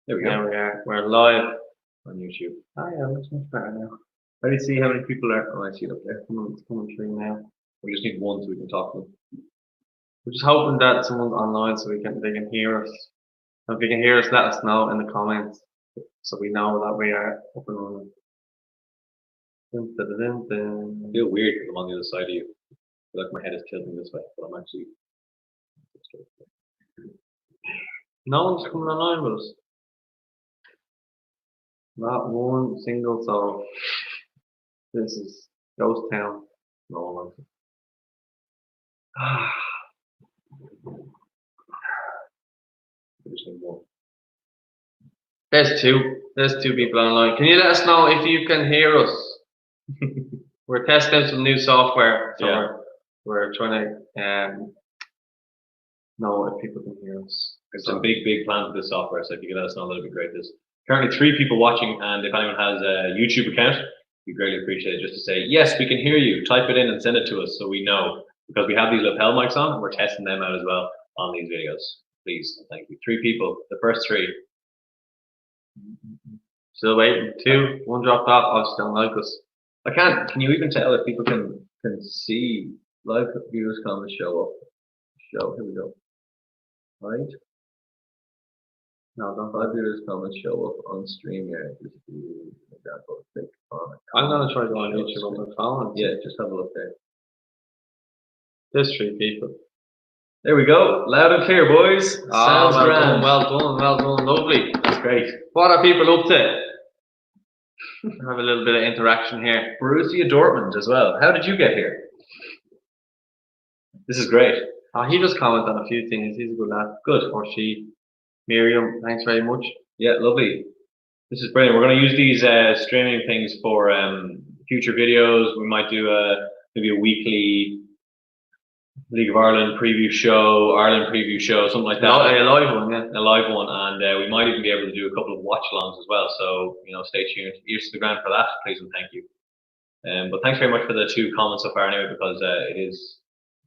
There we go. There we are. We're live on YouTube. Oh yeah, looks much better now. Let me see how many people are. Oh, I see it up there. It's coming through now. We just need one so we can talk to them. We're just hoping that someone's online so they can hear us. If you can hear us, let us know in the comments so we know that we are up and running. I feel weird because I'm on the other side of you. I feel like my head is tilting this way, but I'm actually. No one's coming online with us. Not one single soul. This is ghost town. No one likes it. Just need one. There's two people online. Can you let us know if you can hear us? We're testing some new software, so Yeah. we're trying to know if people can hear us. There's some big plans with this software, so if you can let us know, that'd be great. There's currently 3 people watching, and if anyone has a YouTube account, we greatly appreciate it just to say, yes, we can hear you. Type it in and send it to us so we know, because we have these lapel mics on, and we're testing them out as well on these videos. Please, and thank you. 3 people, the first 3. Still waiting. 2, 1 dropped off. Obviously don't like us. I can't. Can you even tell if people can see live viewers comments show up? Here we go. Right. No, don't. Live viewers comments show up on stream here. I'm gonna try to go on YouTube on my phone. Yeah, just have a look there. There's 3 people. There we go. Loud and clear, boys. Sounds well grand. done, well done, lovely. That's great. What are people up to? Have a little bit of interaction here. Borussia Dortmund as well. How did you get here? This is great. He just commented on a few things. He's a good lad. Good. Or she. Miriam, thanks very much. Yeah, lovely. This is brilliant. We're going to use these streaming things for future videos. We might do maybe a weekly League of Ireland preview show, something like that. A live one, yeah. A live one, and we might even be able to do a couple of watch-alongs as well. So, stay tuned. Ears to the ground for that, please and thank you. But thanks very much for the 2 comments so far anyway, because it is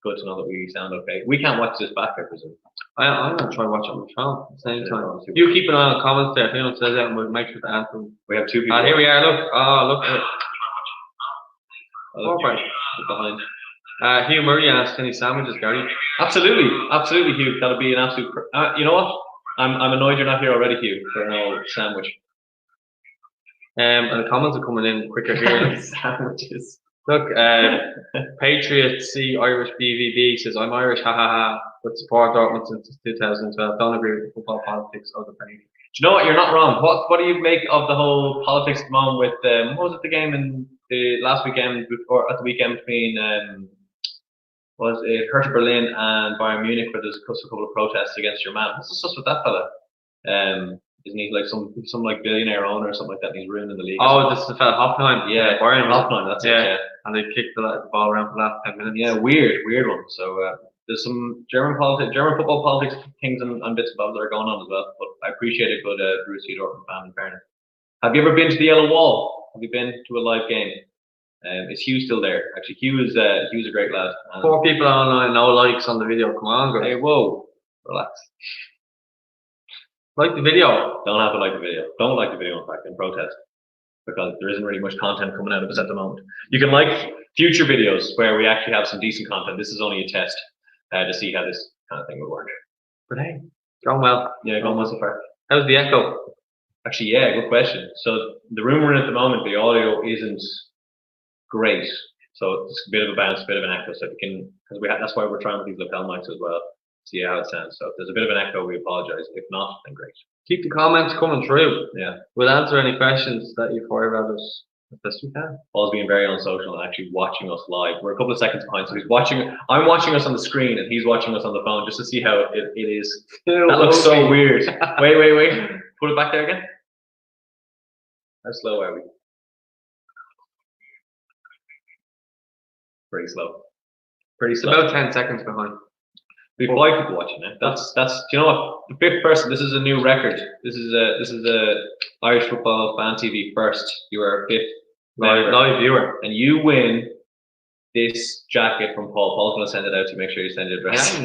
good to know that we sound okay. We can't watch this back, I presume. I'm going to try and watch it on my phone at the same time. You keep an eye on the comments there. If anyone says that, we'll make sure to answer them. We have 2 people. Here we are, look. Look at it. Behind. Hugh Murray asked, any sandwiches, Garry? Absolutely, Hugh. That'll be an absolute. You know what? I'm annoyed you're not here already, Hugh, for an old sandwich. And the comments are coming in quicker here. Sandwiches. Look, Patriot C Irish BVB says, I'm Irish, ha ha ha, but support Dortmund since 2012. Don't agree with the football politics of the page. Do you know what? You're not wrong. What do you make of the whole politics at the moment with what was it, the game in the last weekend or at the weekend between was it Hertha Berlin and Bayern Munich, where there's a couple of protests against your man? What's the stuff with that fella? Isn't he like some like billionaire owner or something like that? And he's ruining the league. Oh, this is the fella Hoffenheim. Yeah, Bayern Hoffenheim. That's it. Yeah, and they kicked the ball around for the last 10 minutes. Yeah, weird one. So there's some German football politics things and bits and bobs that are going on as well. But I appreciate a good Borussia Dortmund fan in fairness. Have you ever been to the Yellow Wall? Have you been to a live game? Is Hugh still there? Actually, Hugh is a great lad. 4 people online, no likes on the video. Come on, guys. Hey, whoa, relax. Like the video. Don't have to like the video. Don't like the video, in fact, in protest, because there isn't really much content coming out of us at the moment. You can like future videos where we actually have some decent content. This is only a test to see how this kind of thing would work. But hey, going well. Yeah, going well so far. How's the echo? Actually, yeah, good question. So the room we're in at the moment, the audio isn't great. So it's a bit of a bounce, a bit of an echo. So if you can, that's why we're trying with these lapel mics as well. See how it sounds. So if there's a bit of an echo, we apologize. If not, then great. Keep the comments coming through. Yeah. We'll answer any questions that you fire at us as best we can. Paul's being very unsocial and actually watching us live. We're a couple of seconds behind, so I'm watching us on the screen and he's watching us on the phone just to see how it is. That looks so weird. Wait. Put it back there again. How slow are we? Pretty slow. About 10 seconds behind. We have 5 people watching it. That's. Do you know what? The 5th person. This is a new record. This is a Irish Football Fan TV first. You are 5th live viewer, and you win this jacket from Paul. Paul's gonna send it out to you. Make sure you send your address.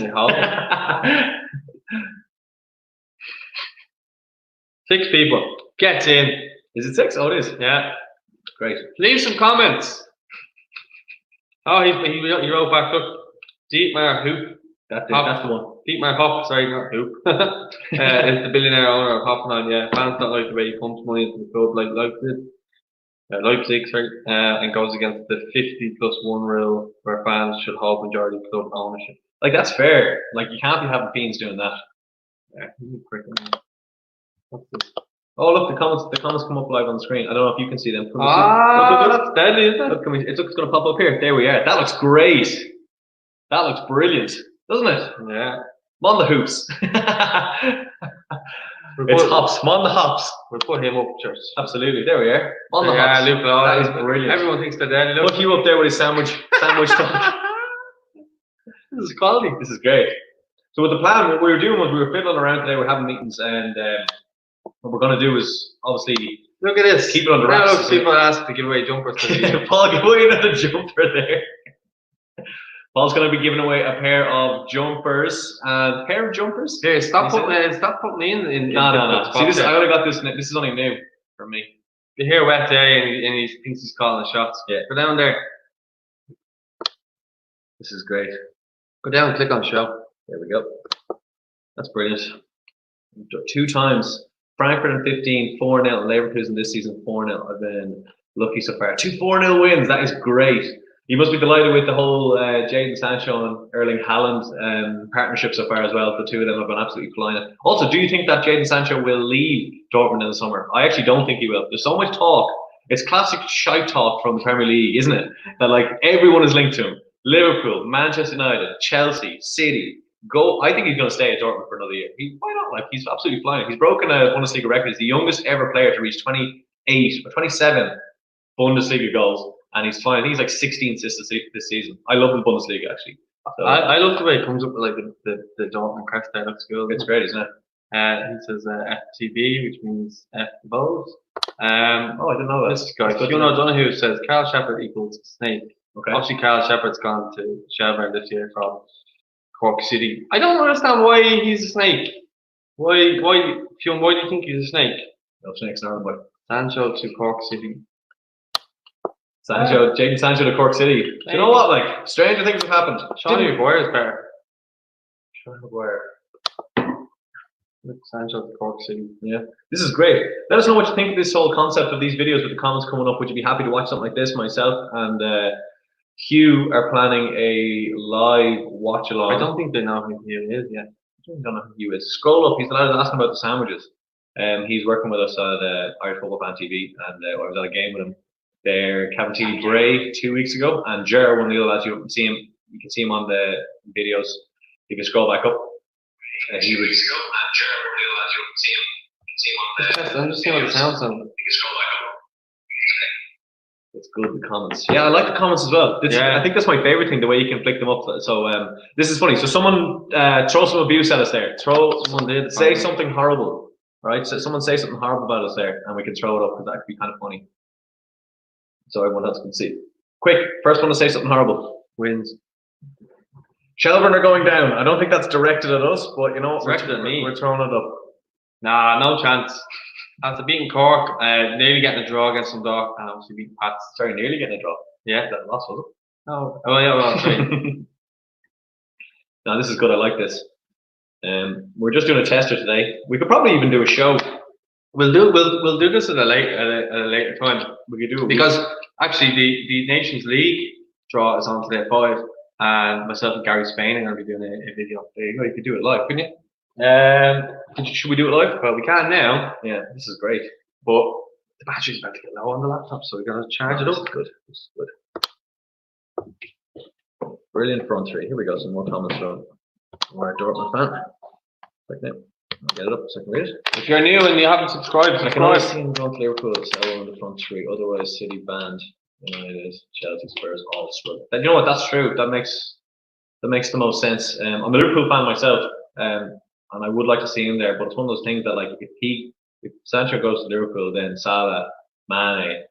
6 people. Gets in. Is it 6? Oh, it is. Yeah. Great. Leave some comments. Oh, he wrote back, look, Dietmar Hoop. That's the one. Dietmar Hopp, sorry, not Hoop. Is the billionaire owner of Hoffenheim, yeah. Fans don't like the way he pumps money into the club like Leipzig, and goes against the 50+1 rule where fans should hold majority club ownership. Like, that's fair. Like, you can't be having fiends doing that. Yeah, what's this? Oh, look, the comments come up live on the screen. I don't know if you can see them. Look, that's deadly, isn't it? Look, it's going to pop up here. There we are. That looks great. That looks brilliant, doesn't it? Yeah. On the hoops. It's hops. On the hops. We'll put him up, Church. Absolutely. There we are. On the hops. Look, that is brilliant. Everyone thinks they're deadly. Look. Put you up there with his sandwich talk. This is quality. This is great. So with the plan, what we were doing was we were fiddling around today. We're having meetings, and what we're going to do is obviously look at this. Keep it on the wraps. Now, people ask to give away jumpers. Paul, give away another jumper there. Paul's going to be giving away a pair of jumpers. A pair of jumpers? Here, stop putting in. No. See, I only got this. This is only new for me. You hear wet day, and he thinks he's calling the shots. Yeah. Go down there. This is great. Go down and click on show. There we go. That's brilliant. 2 times. Frankfurt in 15, 4-0. Leverkusen this season, 4-0. I've been lucky so far. 2 4-0 wins. That is great. You must be delighted with the whole Jadon Sancho and Erling Haaland partnership so far as well. The two of them have been absolutely flying it. Also, do you think that Jadon Sancho will leave Dortmund in the summer? I actually don't think he will. There's so much talk. It's classic shite talk from the Premier League, isn't it? That like everyone is linked to him. Liverpool, Manchester United, Chelsea, City. I think he's going to stay at Dortmund for another year. Why not? Like, he's absolutely flying. He's broken a Bundesliga record. He's the youngest ever player to reach 28 or 27 Bundesliga goals, and he's flying. I think he's like 16 assists this season. I love the Bundesliga actually. So, I love the way it comes up with like the Dortmund crest there. Looks cool. It's great, isn't it? He says FTB, which means F the bohs. Oh, I didn't know that. This guy, Fiona O'Donoghue, says Carl Shepard equals snake. Okay. Obviously, Carl Shepard's gone to Shelbourne this year from Cork City. I don't understand why he's a snake. Why, Fionn, why do you think he's a snake? No snakes in Ireland, boy. Sancho to Cork City. Jadon Sancho to Cork City. Do you know what? Like, stranger things have happened. Sean Maguire's better. Sean Maguire. Look, Sancho to Cork City. Yeah, this is great. Let us know what you think of this whole concept of these videos with the comments coming up. Would you be happy to watch something like this? Myself and Hugh are planning a live watch along. I don't think they know who Hugh is yet. I don't know who Hugh is. Scroll up. He's allowed to ask him about the sandwiches. He's working with us at Irish Football Fan TV, and I was at a game with him there, Cavity Bray 2 weeks ago, and Ger, one of the other lads. You can see him on the videos. You can scroll back up. He was. I'm just seeing what the sounds on. It's good, the comments. Yeah, I like the comments as well. I think that's my favorite thing, the way you can flick them up. So this is funny. So someone throw some abuse at us there. Say something horrible. Right? So someone say something horrible about us there, and we can throw it up because that could be kind of funny. So everyone else can see. Quick, first one to say something horrible wins. Shelbourne are going down. I don't think that's directed at us, but you know, directed at me. We're throwing it up. Nah, no chance. After beating Cork, nearly getting a draw against Dundalk, and obviously beating Pats. Sorry, nearly getting a draw. Yeah, that loss was it? No. Oh yeah, well, sorry. No, this is good. I like this. We're just doing a tester today. We could probably even do a show. We'll do this at a later time. We could do it because actually the Nations League draw is on today at 5, and myself and Garry Spain are going to be doing a video. There you go. You could do it live, couldn't you? Should we do it live? Well, we can now. Yeah, this is great. But the battery's about to get low on the laptop, so we're going to charge it up. Good. This is good. Brilliant front three. Here we go. Some more comments from our Dortmund fan. Like now. I'll get it up so I can read it. If you're new and you haven't subscribed, I can always see him going to Liverpool, so on the front three. Otherwise, City banned. United, Chelsea, Spurs all struggle. You know what? That's true. That makes the most sense. I'm a Liverpool fan myself, and I would like to see him there. But it's one of those things that, like, if Sancho goes to Liverpool, then Salah, Mane,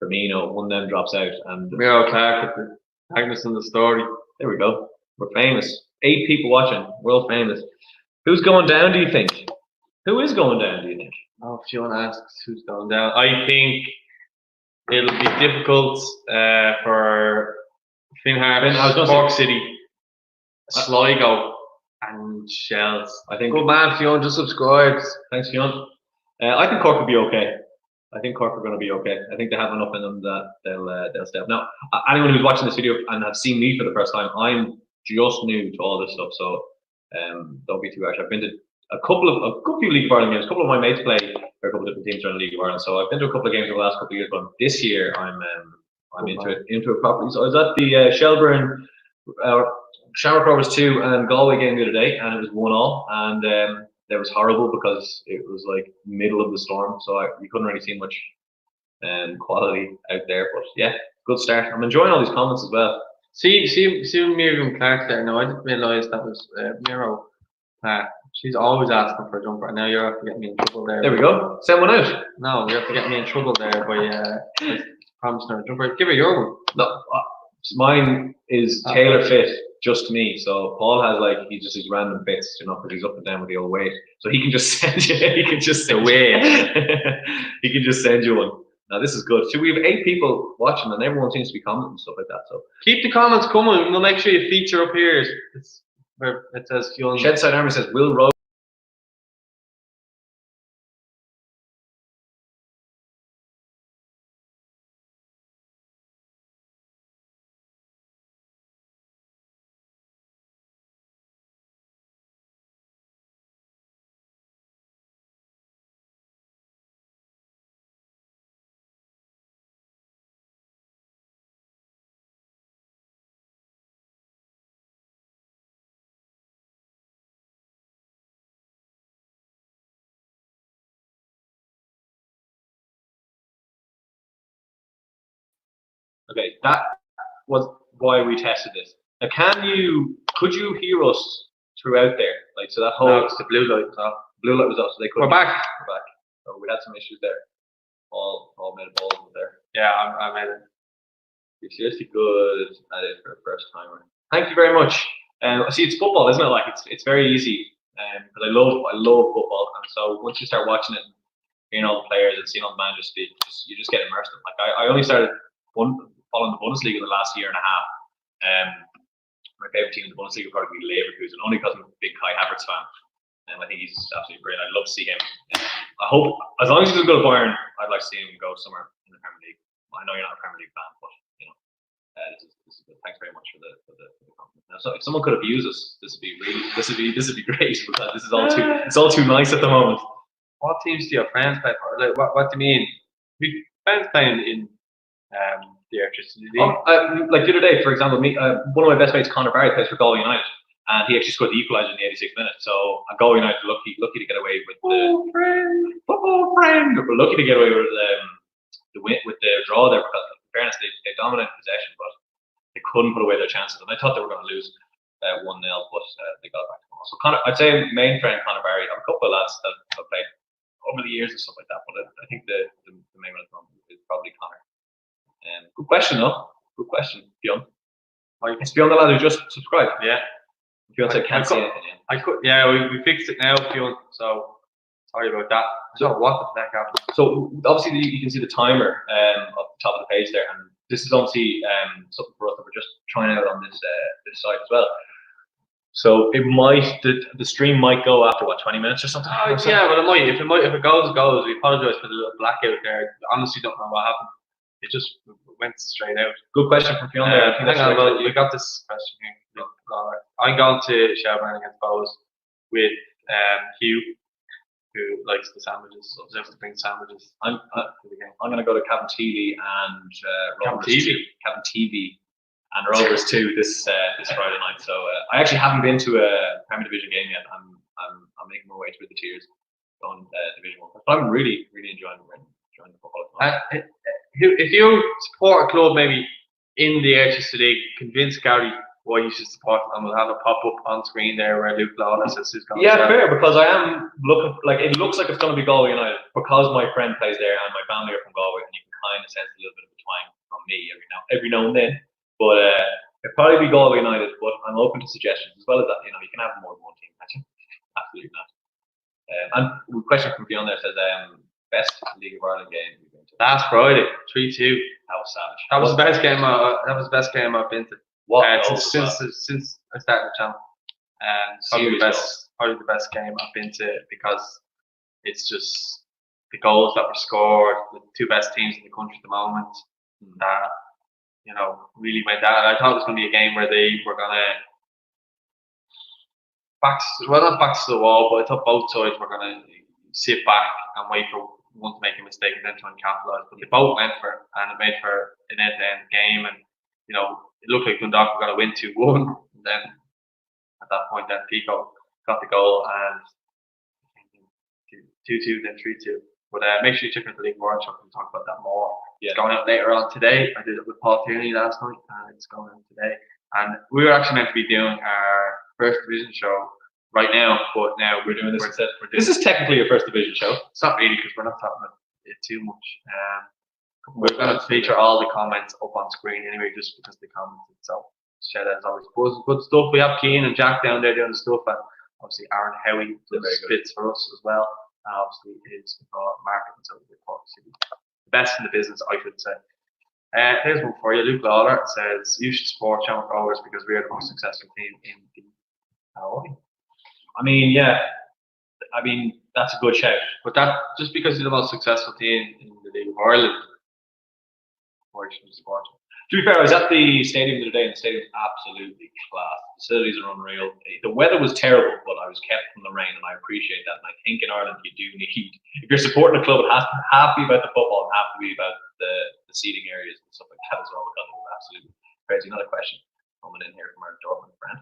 Firmino, one of them drops out, and Miro Clark with the Agnes in the story. There we go. We're famous. 8 people watching. World famous. Who's going down? Do you think? Who is going down, do you think? Oh, if Fionn asks who's going down, I think it'll be difficult for Finn Harps, Cork City, Sligo, and Shells. I think. Good man, Fionn, just subscribes. Thanks, Fionn. I think Cork will be okay. I think Cork are going to be okay. I think they have enough in them that they'll step. Now, anyone who's watching this video and have seen me for the first time, I'm just new to all this stuff, so don't be too harsh. I've been to a good few League of Ireland games. A couple of my mates play for a couple of different teams around the League of Ireland, so I've been to a couple of games over the last couple of years. But this year, I'm into it properly. So I was at the Shelbourne Shamrock Rovers 2 and Galway game the other day, and it was 1-1, and that was horrible because it was like middle of the storm, so you couldn't really see much quality out there. But yeah, good start. I'm enjoying all these comments as well. See Miriam Clark there. No, I didn't realise that was Miro. She's always asking for a jumper, and now you're have to get me in trouble there. There we go. Send one out. No, you have to get me in trouble there by promising her a jumper. Give her your one. No, mine is tailor fit just to me. So Paul has like his random bits, because he's up and down with the old weight. So he can just send you. He can just send he can just send you one. Now this is good. So we have 8 people watching, and everyone seems to be commenting and stuff like that. So keep the comments coming. We'll make sure you feature up here. It's where it says Fionn. Shedside Army says Will Rose. Okay, that was why we tested this. Now, could you hear us throughout there? Like, so that whole no, it's the blue light was off. Blue light was off, so they couldn't. We're back. So we had some issues there. All made a ball there. Yeah, I made it. You're seriously good at it for a first timer. Thank you very much. See, it's football, isn't it? Like, it's very easy. Because I love football, and so once you start watching it, and hearing all the players and seeing all the managers speak, you just get immersed in it. Like, I only started following the Bundesliga in the last year and a half. My favorite team in the Bundesliga would probably be Leverkusen, only because I'm a big Kai Havertz fan. And I think he's absolutely brilliant. I'd love to see him. I hope, as long as he doesn't go to Bayern, I'd like to see him go somewhere in the Premier League. I know you're not a Premier League fan, but this is good. Thanks very much for the compliment. Now, so if someone could abuse us, this would be great, because it's all too nice at the moment. What teams do your friends play for? Like, what do you mean? We friends playing in the electricity league. Like the other day, for example, one of my best mates, Conor Barry, plays for Galway United, and he actually scored the equaliser in the 86th minute. So Galway United lucky to get away with football friend. We're lucky to get away with the draw there, because in fairness they dominated possession, but they couldn't put away their chances. And I thought they were going to lose 1-0, but they got back to home. So I'd say main friend Conor Barry. I have a couple of lads that have played over the years and stuff like that, but I think the main one at the moment is probably Conor. Good question, though. Good question, Fionn. It's Fionn the lad who just subscribed. Yeah. Fionn said can't see anything. Yeah, we fixed it now, Fionn. So sorry about that. So what the heck happened? So obviously you can see the timer up the top of the page there, and this is obviously something for us that we're just trying out on this site as well. So it might the stream might go after 20 minutes or something. Yeah, but it might. If it goes, it goes. We apologise for the little blackout there. Honestly, don't know what happened. It just went straight out. Good question from Fionn there. Hang on, well, we got this question here. I'm going to Shelbourne against bohs with Hugh, who likes the sandwiches. Loves to bring sandwiches. I'm going to go to Cavan TV and Rovers 2. Cavan TV and Rovers 2 this Friday night. So I actually haven't been to a Premier Division game yet. I'm making my way through the tiers on Division 1. But I'm really enjoying the football. If you support a club maybe in the Ayrshire League, convince Garry why you should support them, and we'll have a pop-up on screen there where Luke Lawlor says who's going to start. Fair, because I am looking, like, it looks like it's going to be Galway United, because my friend plays there and my family are from Galway, and you can kind of sense a little bit of a twang from me every now and then. But it'll probably be Galway United, but I'm open to suggestions, as well as that, you can have more than one team, can't you? Absolutely not. And a question from beyond there says, best League of Ireland game you've been to? Last Friday, 3-2. How savage. That was the best game. That was the best game I've been to. What Since I started the channel. Probably the best game I've been to, because it's just the goals that were scored, the two best teams in the country at the moment, that really went down. I thought it was going to be a game where they were going to not backs to the wall, but I thought both sides were going to sit back and wait for one to make a mistake and then try and capitalise. But they both went for it, and it made for an end-to-end game. And it looked like Dundalk were going to win 2-1. And then at that point, then Pico got the goal, and 2-2, then 3-2. But make sure you check out the League of Ireland. We can talk about that more. Yeah. It's going out later on today. I did it with Paul Tierney last night, and it's going out today. And we were actually meant to be doing our first division show right now, but now we're doing this instead. This is technically a first division show. It's not really, because we're not talking about it too much. We're going to feature all the comments up on screen anyway, just because they commented. So shout out as always. Good stuff. We have Keane and Jack down there doing the stuff, and obviously Aaron Howie does bits for us as well. And obviously is marketing, so obviously the best in the business, I should say. Here's one for you. Luke Lawlor says, you should support Shelbourne Rovers because we are the most successful team in the Mahony. I mean, yeah. I mean, that's a good shout. But that, just because you're the most successful team in the League of Ireland, why should you support them? To be fair, I was at the stadium the other day, and the stadium's absolutely class. The facilities are unreal. The weather was terrible, but I was kept from the rain, and I appreciate that. And I think in Ireland you do need, if you're supporting a club, it has to half be about the football and half to be about the seating areas and stuff like that as well, because it was absolutely crazy. Another question coming in here from our Dortmund friend.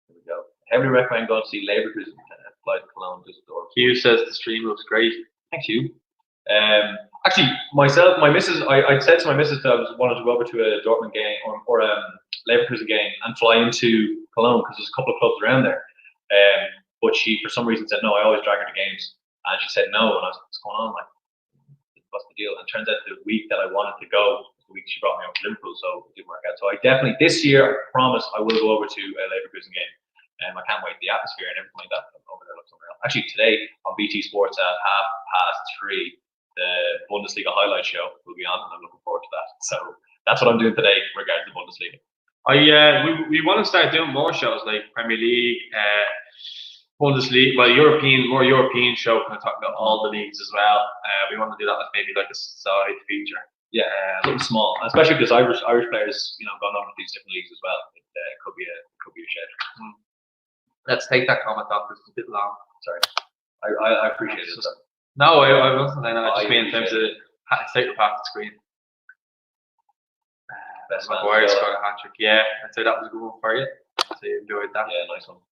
Here we go. Heavily recommend going to see Leverkusen fly to Cologne. Hugh says the stream looks great. Thanks, Hugh. Actually, myself, my missus, I said to my missus that I wanted to go over to a Dortmund game or a Leverkusen game and fly into Cologne, because there's a couple of clubs around there. But she, for some reason, said no. I always drag her to games, and she said no. And I was like, what's going on? Like, what's the deal? And it turns out the week that I wanted to go, the week she brought me over to Liverpool, so it didn't work out. So I definitely, this year, I promise I will go over to a Leverkusen game. I can't wait. The atmosphere and everything like that over there looks unreal. Actually, today on BT Sports at 3:30, the Bundesliga highlight show will be on, and I'm looking forward to that. So that's what I'm doing today regarding the Bundesliga. We want to start doing more shows like Premier League, Bundesliga, more European show, kind of talking about all the leagues as well. We want to do that as maybe like a side feature. Yeah, something small, especially because Irish players, gone on with these different leagues as well. It could be a shout. Let's take that comment off, because it's a bit long. Sorry, I appreciate it. No, I wasn't saying that. I just mean in terms of take it off the screen. Maguire scored a hat trick. Yeah, I'd say that was a good one for you. So you enjoyed that. Yeah, nice one.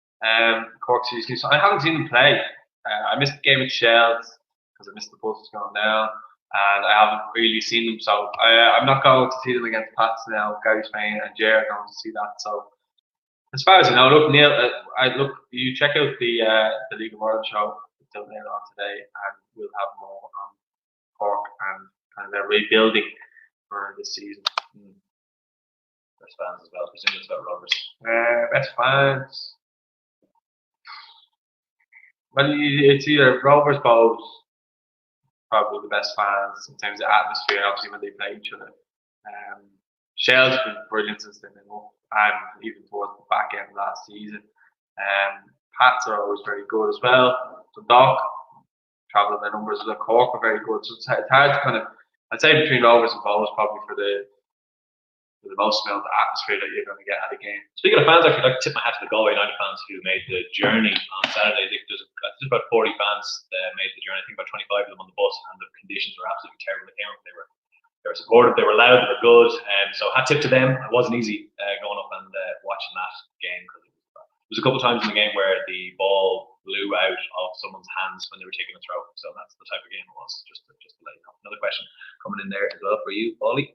Cork City. So I haven't seen them play. I missed the game at Shells because I missed the bus going down, and I haven't really seen them. So I'm not going to see them against Pats now. Garry Spain and Jared are going to see that. So as far as look, Neil, you check out the League of Ireland show. It's out there on today, and we'll have more on Cork and kind of their rebuilding for this season. Best fans as well. Presume it's about Rovers. Best fans. Well, it's either Rovers, bohs, probably the best fans in terms of atmosphere. Obviously, when they play each other. Shell's been brilliant since they've been up, and even towards the back end of last season. Pats are always very good as well. Dundalk, travelling their numbers as well. Cork are very good. So it's hard to kind of, I'd say between Rovers and bohs probably for the most amount of atmosphere that you're going to get at a game. Speaking of fans, actually, I'd like to tip my hat to the Galway United fans who made the journey on Saturday. There's about 40 fans that made the journey. I think about 25 of them on the bus, and the conditions were absolutely terrible. They came up, they were supportive, they were loud, they were good. So hat tip to them. It wasn't easy going up and watching that game, because there was a couple of times in the game where the ball blew out of someone's hands when they were taking a throw. So that's the type of game it was. Just to let you know. Another question coming in there as well for you, Paulie.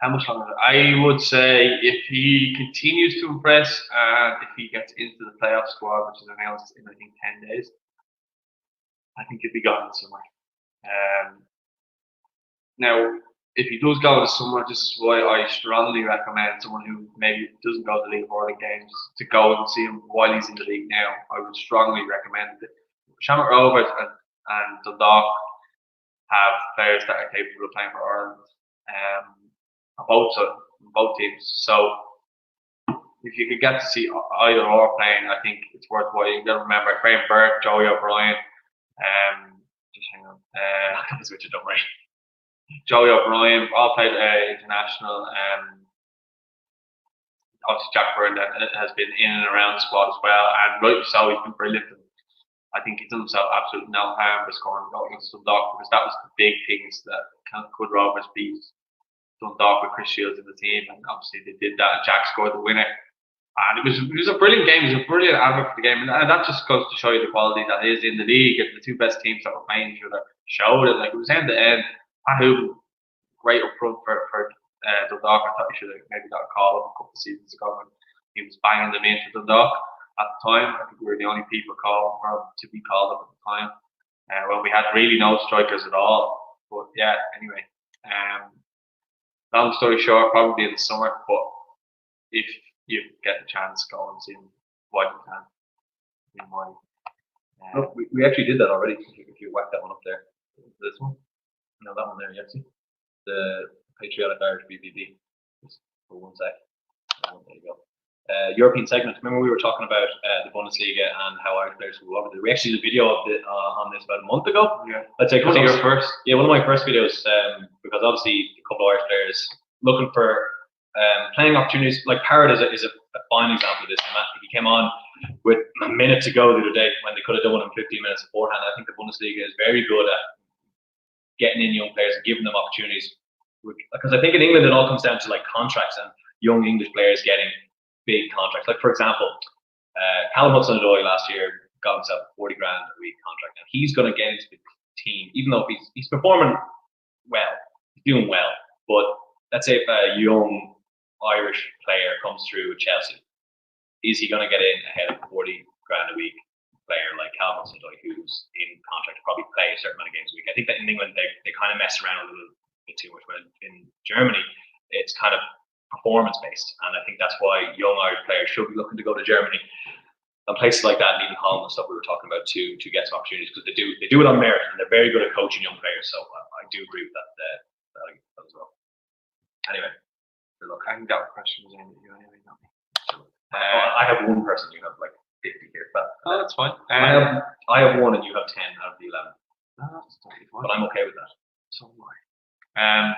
How much longer? I would say if he continues to impress, and if he gets into the playoff squad, which is announced in I think 10 days, I think he'll be gone somewhere. Now if he does go to summer, this is why I strongly recommend someone who maybe doesn't go to the League Hurling games to go and see him while he's in the league now. I would strongly recommend it. Shamrock Rovers and Dundalk have players that are capable of playing for Ireland on both teams. So if you could get to see either or playing, I think it's worthwhile. You got to remember Graham Burke, Joey O'Brien. Just hang on. Switch it, don't worry. Joey O'Brien, all played international. Obviously, Jack Byrne has been in and around the squad as well, and rightly so, he's been brilliant. And I think he's done himself absolutely no harm by scoring a goal against Dundalk, because that was the big things that could Rovers beat Dundalk with Chris Shields in the team, and obviously they did that. Jack scored the winner, and it was a brilliant game. It was a brilliant advert for the game, and that just goes to show you the quality that is in the league. And the two best teams that were playing each other showed it. Like, it was end to end. Who great up front for Dundalk. I thought he should have maybe got a call up a couple of seasons ago when he was banging them in for Dundalk at the time. I think we were the only people calling for him to be called up at the time. When we had really no strikers at all. But yeah, anyway. Long story short, probably in the summer, but if you get the chance, go and see him while you can. Look, we actually did that already. If you whack that one up there. This one? No, that one there, you see? The Patriotic Irish BBB. Just for 1 sec. There you go. European segment. Remember we were talking about the Bundesliga and how Irish players will over there. We actually did a video of on this about a month ago. Yeah. Let's say one of your first. Yeah, one of my first videos. Because obviously a couple of Irish players looking for playing opportunities. Like Parrott is a fine example of this. He came on with a minute to go the other day when they could have done it in 15 minutes beforehand. I think the Bundesliga is very good at getting in young players and giving them opportunities. Because I think in England it all comes down to like contracts and young English players getting big contracts. Like, for example, Callum Hudson-Odoi last year got himself a 40 grand a week contract. Now he's going to get into the team, even though he's performing well, he's doing well. But let's say if a young Irish player comes through with Chelsea, is he going to get in ahead of 40 grand a week player like Callum Hudson-Odoi, who's in contract to probably play a certain amount of games a week? I think that in England they kind of mess around a little bit too much. But in Germany, it's kind of performance based, and I think that's why young Irish players should be looking to go to Germany and places like that, and even Holland and stuff we were talking about to get some opportunities, because they do it on merit, and they're very good at coaching young players. So I do agree with that as well. Anyway, good luck. I think that question was aimed at you anyway, not me. I have one person, you have like 50 here, but that's fine. I have one and you have 10 out of the 11. That's totally fine. But I'm okay with that. So am I.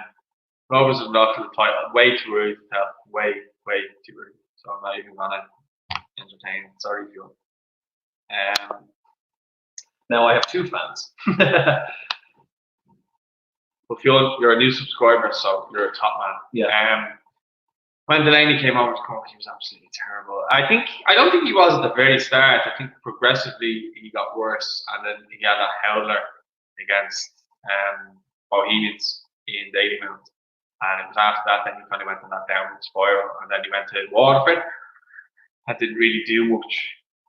Rovers have lost the title way too early to tell. Way too early. So I'm not even gonna entertain. Sorry, Fionn. Now I have two fans. But Fionn, you're a new subscriber, so you're a top man. Yeah. When Delaney came over to Cork, he was absolutely terrible. I don't think he was at the very start. I think progressively he got worse, and then he had a howler against Bohemians in Dalymount. And it was after that, then he kind of went on that downward spiral, and then he went to Waterford. That didn't really do much.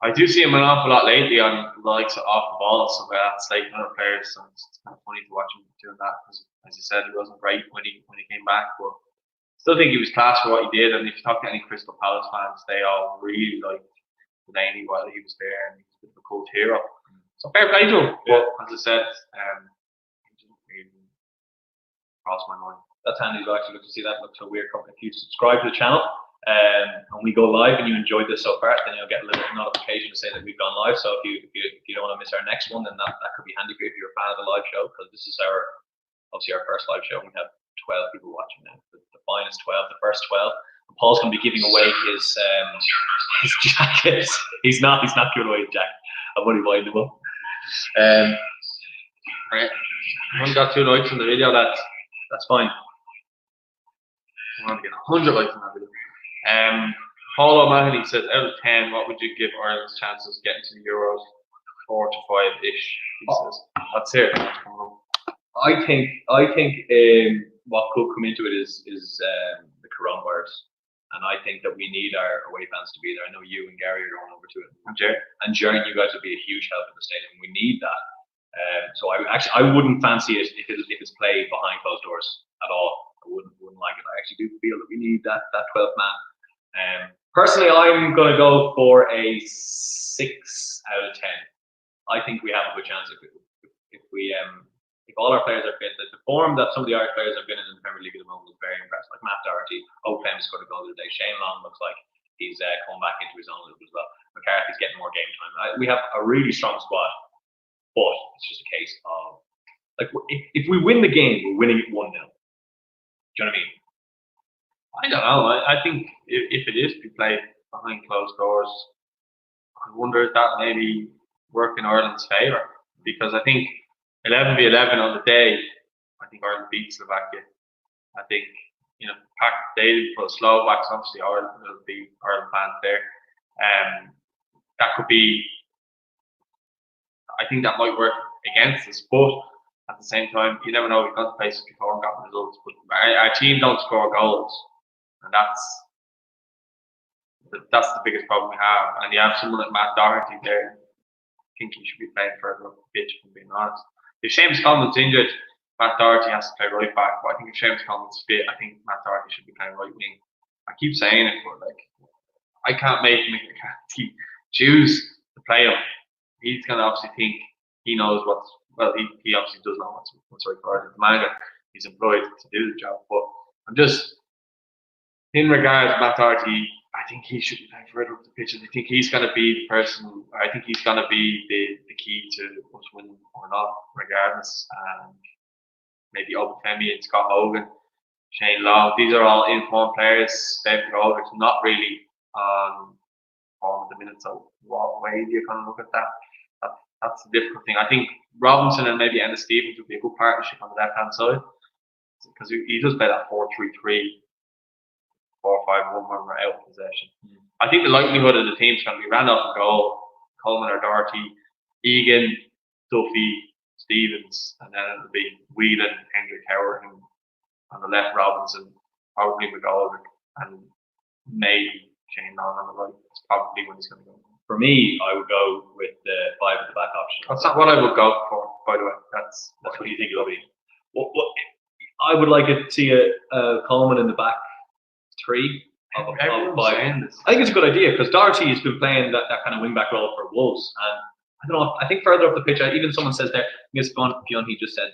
I do see him an awful lot lately on the likes of off the ball, so that's like other players. So it's kind of funny to watch him doing that, because, as you said, he wasn't great when he came back, but still think he was class for what he did. And if you talk to any Crystal Palace fans, they all really liked Delaney while he was there, and he was a bit of a cult hero. So fair play to him. But as I said, he didn't really cross my mind. That's handy to actually look to see that. Looks so weird. If you subscribe to the channel and we go live and you enjoyed this so far, then you'll get a little notification to say that we've gone live. So if you don't want to miss our next one, then that could be handy for you if you're a fan of the live show, because this is obviously our first live show. We have 12 people watching now. The finest 12, the first 12. And Paul's going to be giving away his jackets. He's not giving away his jacket. I'm only buying them up. Right. I only got 2 likes on the video. That's fine. I want to get 100 likes on that video. Paul O Mahony says, out of 10, what would you give Ireland's chances of getting to the Euros? 4 to 5-ish, he says. That's it. I think what could come into it is the coronavirus, and I think that we need our away fans to be there. I know you and Garry are going over to it, and Jared, you guys would be a huge help in the stadium. We need that. So I wouldn't fancy it if it's played behind closed doors at all. I wouldn't like it. I actually do feel that we need that 12th man. Personally, I'm going to go for a 6 out of 10. I think we have a good chance if all our players are fit. The form that some of the Irish players have been in the Premier League at the moment was very impressive. Like Matt Doherty, O'Claim scored a goal today. Shane Long looks like he's come back into his own a little bit as well. McCarthy's getting more game time. We have a really strong squad, but it's just a case of like if we win the game, we're winning it 1-0. Do you know what I mean? I don't know. I think if it is to be played behind closed doors, I wonder if that maybe work in Ireland's favour, because I think 11v11 on the day, I think Ireland beat Slovakia. I think, packed day for the Slovaks, obviously Ireland will be Ireland fans there. That could be, I think that might work against us, but at the same time, you never know. We've got places before and got results, but our team don't score goals, and that's the biggest problem we have. And you have someone like Matt Doherty there. I think he should be playing further up the pitch, if I'm being honest. If Seamus Coleman's injured, Matt Doherty has to play right back. But I think if Seamus Coleman's fit, I think Matt Doherty should be playing right wing. I keep saying it, but I can't make McCarthy choose to play him. He's gonna obviously think he knows he obviously does know what's right for Ireland. The manager he's employed to do the job. But I'm just, in regards to Matt Doherty, I think he should be playing further up the pitch. I think he's going to be the person. I think he's going to be the key to us winning or not, regardless. Maybe Obafemi and Scott Hogan, Shane Long. These are all informed players. David Roberts not really on the minutes. So what way do you kind of look at that? That's a difficult thing. I think Robinson and maybe Ennis Stevens would be a good partnership on the left hand side, because he does play that 4-3-3. 4-5-1 when we're out of possession. I think the likelihood of the team's going to be Randolph and goal, Coleman or Doherty, Egan, Duffy, Stevens, and then it'll be Whelan, Hendrick, Howard, and on the left Robinson, probably McGoldrick, and maybe Shane Long on the right. That's probably when he's going to go. For me, I would go with the 5 at the back option. That's not what I would go for, by the way. That's what you think it'll be. Well, I would like to see a Coleman in the back 3 of 5. I think it's a good idea, because Doherty has been playing that kind of wing back role for Wolves, and I don't know. I think further up the pitch, even someone says there, I guess Fionn, he just said,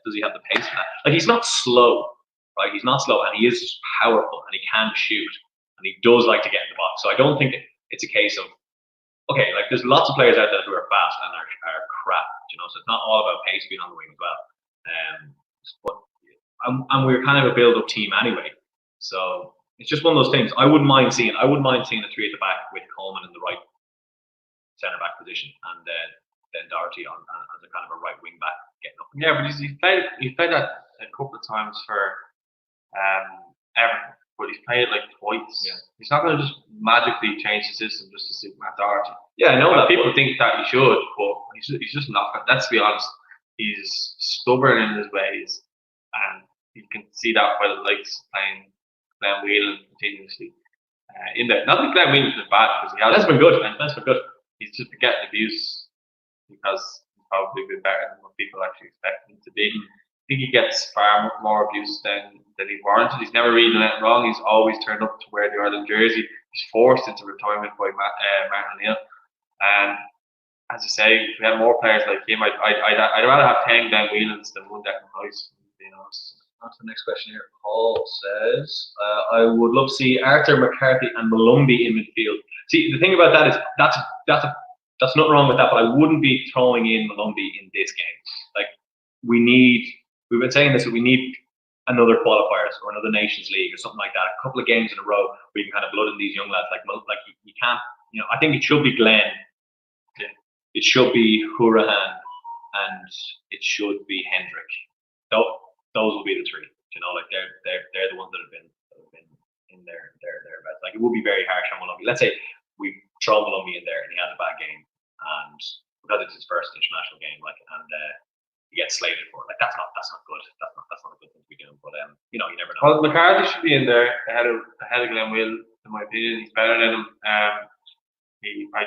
does he have the pace for that? Like, he's not slow, right? He's not slow, and he is powerful, and he can shoot, and he does like to get in the box. So I don't think it's a case of, okay, like there's lots of players out there who are fast and are crap, so it's not all about pace being on the wing as well. And we're kind of a build-up team anyway, so it's just one of those things. I wouldn't mind seeing a 3 at the back with Coleman in the right centre back position, and then Doherty on as a kind of a right wing back getting up. Yeah, but he's played that a couple of times for Everton, but he's played it like twice. Yeah. He's not going to just magically change the system just to suit Matt Doherty. Yeah, I know that. People think that he should, but he's just not. Let's be honest. He's stubborn in his ways, and you can see that by the likes of playing Glenn Whelan continuously in there. Not that Glenn Whelan's been bad, because that's been good. That's been good. He's just been getting abuse because he's probably been better than what people actually expect him to be. I think he gets far more abuse than he's warranted. He's never really done anything wrong. He's always turned up to wear the Ireland jersey. He's forced into retirement by Martin O'Neill. And as I say, if we had more players like him, I'd rather have 10 Glenn Whelans than one Declan Rice, to be honest. On to the next question here. Paul says, I would love to see Arthur, McCarthy and Molumby in midfield. See, the thing about that is that's nothing wrong with that, but I wouldn't be throwing in Molumby in this game. Like, we've been saying this, that we need another qualifiers or another Nations League or something like that. A couple of games in a row where you can kind of blood in these young lads. Like you can't, I think it should be Glenn. It should be Hourahan, and it should be Hendrick. Those will be the 3. Like they're the ones that have been in their beds. Like, it would be very harsh on Molumby. Let's say we throw Molumby in there and he has a bad game, and because it's his first international game, and he gets slated for it. Like, that's not good. That's not a good thing to be doing. But you never know. Well, McCarthy should be in there ahead of Glenn Will, in my opinion. He's better than him. I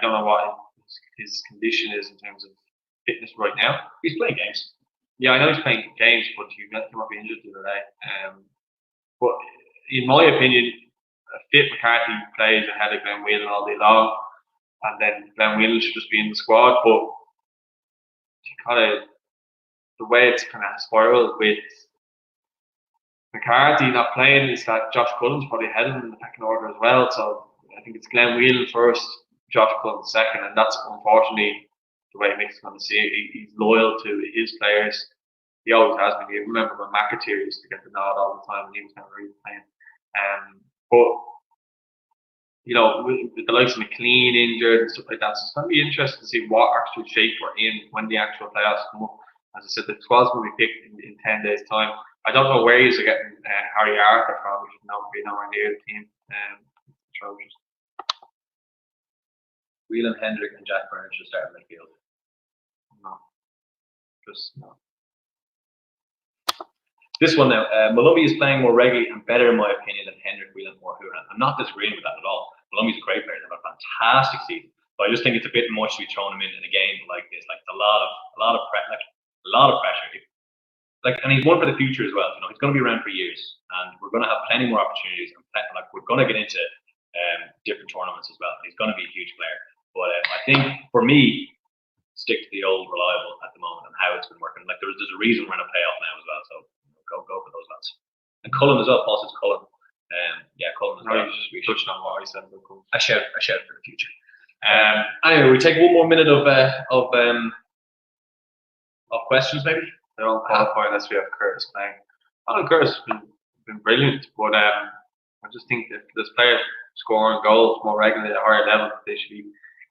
don't know what his condition is in terms of fitness right now. He's playing games. Yeah, I know he's playing games, but he might be injured the other day. But in my opinion, a fit McCarthy plays ahead of Glenn Whelan all day long, and then Glenn Whelan should just be in the squad. But the way it's kind of spiraled with McCarthy not playing is that Josh Cullen's probably ahead of him in the pecking order as well. So I think it's Glenn Whelan first, Josh Cullen second, and that's unfortunately the way Mick's going to see it. He's loyal to his players. He always has been. You remember when McAteer used to get the nod all the time when he was never really playing. But with the likes of McLean injured and stuff like that, so it's going to be interesting to see what actual shape we're in when the actual playoffs come up. As I said, the squad's going to be picked in 10 days' time. I don't know where he's getting Harry Arthur from. We should be nowhere near the team. Atrocious. Whelan, Hendrick, and Jack Byrne should start in midfield. No. Just no. This one now, Molumby is playing more regularly and better in my opinion than Hendrick, Whelan, or Huron. I'm not disagreeing with that at all. Molumby's a great player, he's had a fantastic season. But I just think it's a bit much to be throwing him in a game like this. Like a lot of pressure. And he's one for the future as well. He's going to be around for years, and we're going to have plenty more opportunities. And we're going to get into different tournaments as well. And he's going to be a huge player. But I think for me, stick to the old reliable at the moment and how it's been working. Like there's a reason we're in a playoff now as well. So go for those lads. And Cullen as well. Paul says Cullen. Cullen as well. We touched on what I said about Cullen. I shout for the future. Anyway, we take one more minute of questions maybe. They're all qualified unless we have Curtis playing. I know Curtis has been brilliant, but I just think that this player scoring goals more regularly at a higher level, they should be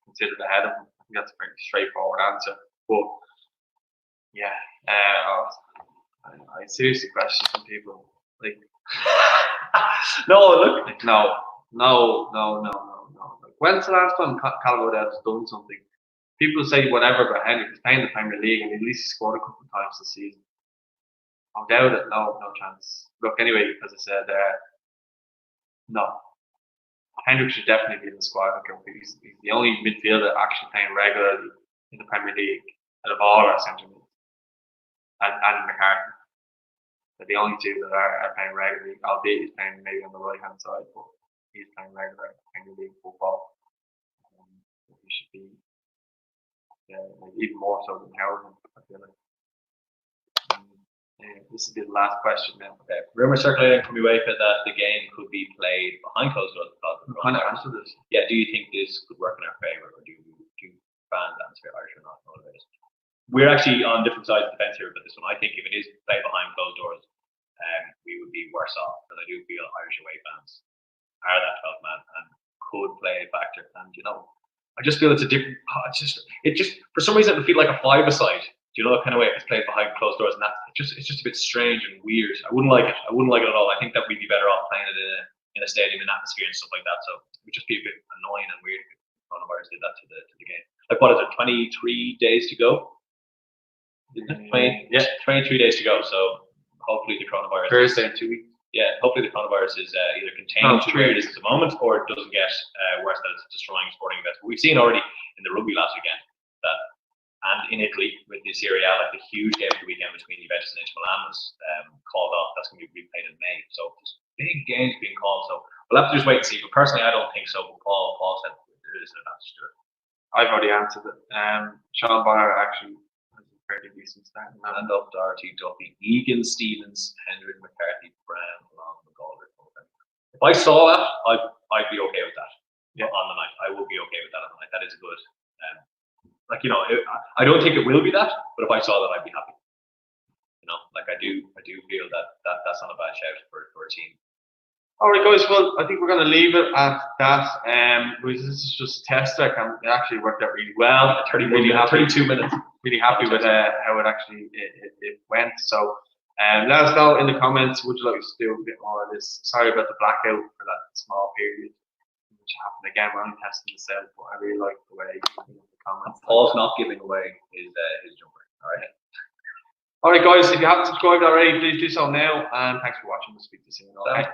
considered ahead of him. I think that's a pretty straightforward answer. But yeah, I seriously question some people. Like, no. Like, when's the last time Callum O'Dell's done something? People say whatever about Henry. He's playing the Premier League, and at least he scored a couple of times this season. I doubt it. No chance. Look, anyway, as I said, no. Hendrick should definitely be in the squad. He's the only midfielder actually playing regularly in the Premier League out of all our centre mids. And McCarthy. They're the only two that are playing regularly, albeit he's playing maybe on the right hand side, but he's playing regular Premier League football. He should be even more so than Howard, I feel like. This will be the last question now. Okay. Rumour circulating from UEFA that the game could be played behind closed doors. We kind of answered this. Yeah, do you think this could work in our favour, or do fans atmosphere Irish or not? We're actually on different sides of the fence here about this one. I think if it is played behind closed doors, we would be worse off, because I do feel Irish away fans are that 12th man and could play a factor. And I just feel it's a different. It just for some reason I feel like a five-a-side. Do you know the kind of way it's played behind closed doors, and it's just a bit strange and weird. I wouldn't like it. I wouldn't like it at all. I think that we'd be better off playing it in a stadium, in atmosphere and stuff like that. So it would just be a bit annoying and weird if coronavirus did that to the game. Like, what is it? 23 days to go. 23 days to go. So hopefully the coronavirus. Thursday in 2 weeks. Yeah, hopefully the coronavirus is either contained to where it is at the moment, or it doesn't get worse, that it's destroying sporting events. But we've seen already in the rugby last weekend that. And in Italy, with the Serie A, like the huge game of the weekend between Juventus and Inter Milan was called off. That's going to be replayed in May. So there's big games being called. So we'll have to just wait and see. But personally, I don't think so. But Paul said there is an advantage to it. I've already answered it. Sean Bonner actually has a fairly decent start. Randolph, Doherty, Duffy, Egan, Stevens, Hendrick, McCarthy, Brown, along with Galder. If I saw that, I'd be okay with that. Yeah. On the night, I would be okay with that on the night. That is a good. I don't think it will be that, but if I saw that, I'd be happy. I do feel that that's not a bad shout for a team. All right, guys. Well, I think we're going to leave it at that. This is just a tester. It actually worked out really well. 32 minutes. Really happy with how it actually it went. So, let us know in the comments. Would you like us to do a bit more of this? Sorry about the blackout for that small period, which happened again. We're only testing this out, but I really like the way the comments. Paul's not giving away his jumper. All right, guys. If you haven't subscribed already, please do so now. And thanks for watching. We'll speak to you soon. Okay.